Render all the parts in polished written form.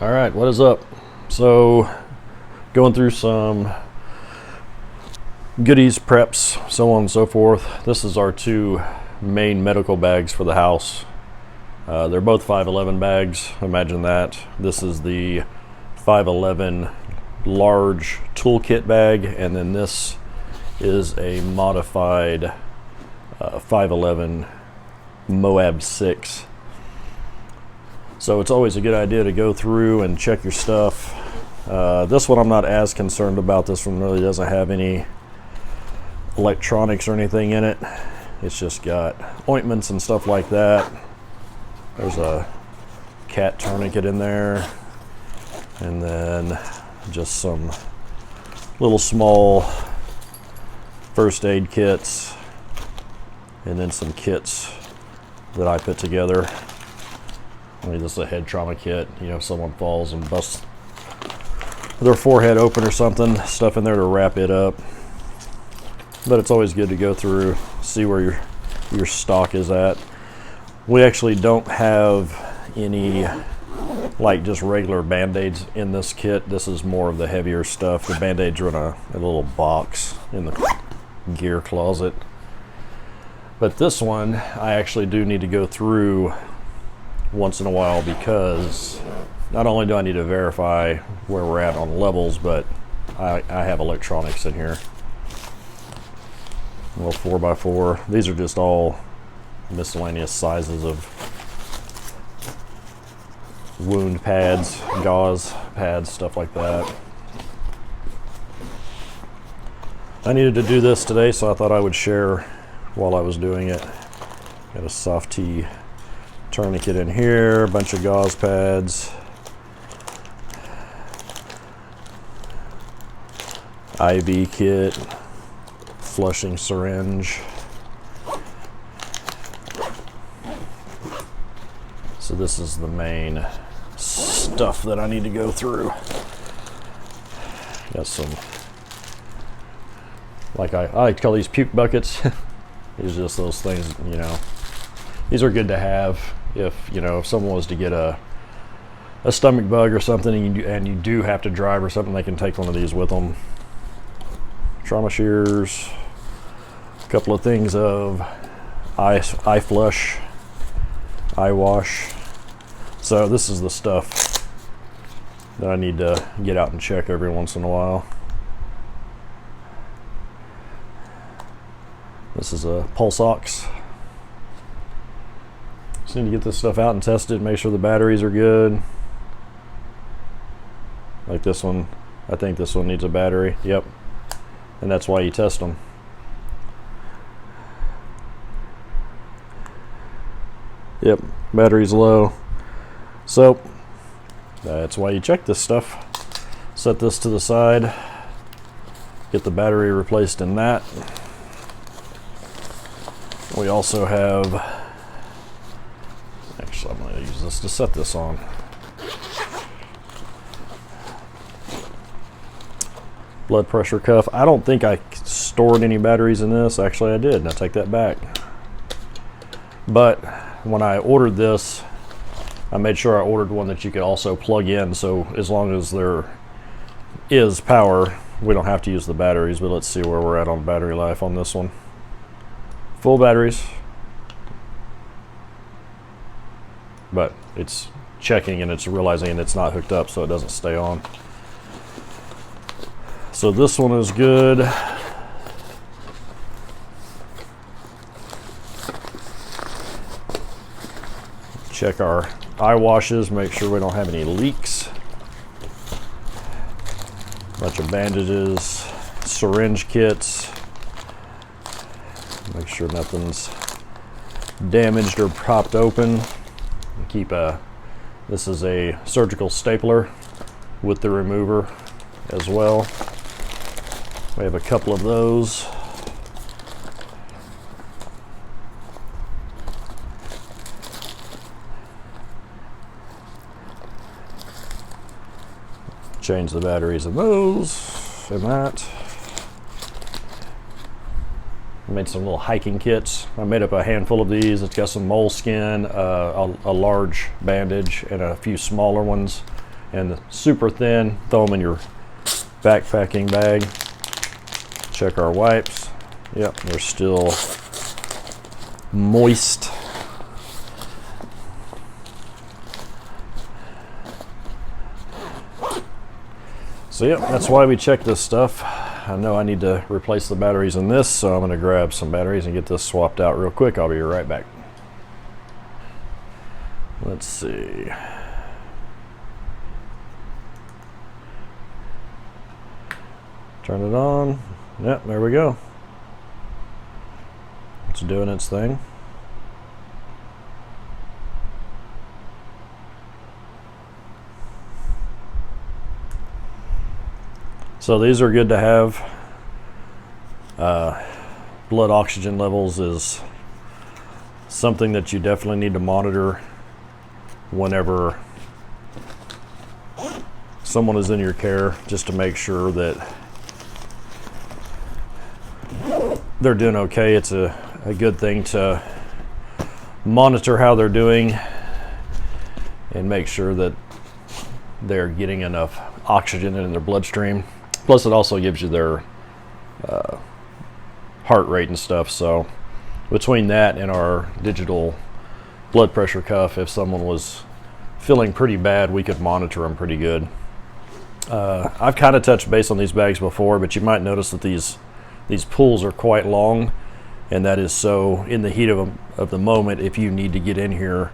All right, what is up? So, going through some goodies, preps, so on and so forth. This is our two main medical bags for the house. They're both 511 bags, imagine that. This is the 511 large toolkit bag, and then this is a modified 511 Moab 6. So it's always a good idea to go through and check your stuff. This one I'm not as concerned about. This one really doesn't have any electronics or anything in it. It's just got ointments and stuff like that. There's a cat tourniquet in there, and then just some little small first aid kits, and then some kits that I put together. I mean, this is a head trauma kit. You know, if someone falls and busts their forehead open or something, stuff in there to wrap it up. But it's always good to go through, see where your stock is at. We actually don't have any like just regular band-aids in this kit. This is more of the heavier stuff. The band-aids are in a little box in the gear closet. But this one, I actually do need to go through once in a while, because not only do I need to verify where we're at on levels, but I have electronics in here. A little 4x4. These are just all miscellaneous sizes of wound pads, gauze pads, stuff like that. I needed to do this today, so I thought I would share while I was doing it. Got a soft tee tourniquet in here, a bunch of gauze pads, IV kit, flushing syringe. So this is the main stuff that I need to go through. Got some, like I like to call these puke buckets. These are just those things, you know. These are good to have if, you know, if someone was to get a stomach bug or something, and you do have to drive or something, they can take one of these with them. Trauma shears, a couple of things of eye flush, eye wash. So this is the stuff that I need to get out and check every once in a while. This is a pulse ox. Just need to get this stuff out and test it, make sure the batteries are good. Like this one, I think this one needs a battery. Yep. And that's why you test them. Yep, battery's low. So that's why you check this stuff. Set this to the side. Get the battery replaced in that. We also have, actually I'm going to use this to set this on. Blood pressure cuff. I don't think I stored any batteries in this. Actually I did, and I take that back. But when I ordered this, I made sure I ordered one that you could also plug in, so as long as there is power, we don't have to use the batteries. But let's see where we're at on battery life on this one. Full batteries, but it's checking and it's realizing it's not hooked up, so it doesn't stay on. So this one is good. Check our eye washes, make sure we don't have any leaks. Bunch of bandages, syringe kits. Make sure nothing's damaged or popped open. Keep this is a surgical stapler with the remover as well. We have a couple of those. Change the batteries in those and that. I made some little hiking kits. I made up a handful of these. It's got some moleskin, a large bandage, and a few smaller ones, and super thin. Throw them in your backpacking bag. Check our wipes. Yep, they're still moist. So yep, that's why we check this stuff. I know I need to replace the batteries in this, so I'm going to grab some batteries and get this swapped out real quick. I'll be right back. Let's see. Turn it on. Yep, there we go. It's doing its thing. So these are good to have. Blood oxygen levels is something that you definitely need to monitor whenever someone is in your care, just to make sure that they're doing okay. It's a good thing to monitor how they're doing and make sure that they're getting enough oxygen in their bloodstream. Plus, it also gives you their heart rate and stuff. So between that and our digital blood pressure cuff, if someone was feeling pretty bad, we could monitor them pretty good. I've kind of touched base on these bags before, but you might notice that these pulls are quite long, and that is so in the heat of the moment, if you need to get in here,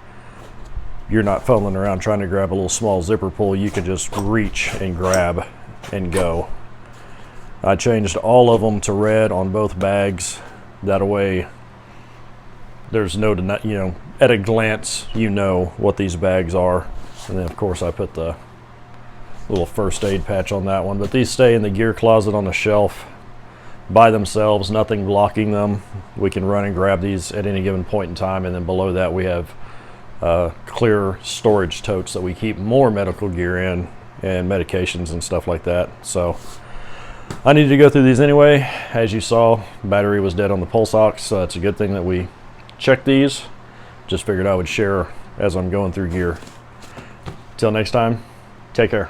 you're not fumbling around trying to grab a little small zipper pull. You can just reach and grab and go. I changed all of them to red on both bags. That way there's no, at a glance you know what these bags are. And then of course I put the little first aid patch on that one. But these stay in the gear closet on the shelf by themselves, nothing blocking them. We can run and grab these at any given point in time. And then below that we have clear storage totes that we keep more medical gear in and medications and stuff like that. So I needed to go through these anyway. As you saw, battery was dead on the pulse ox, so it's a good thing that we checked these. Just figured I would share as I'm going through gear. Till next time, take care.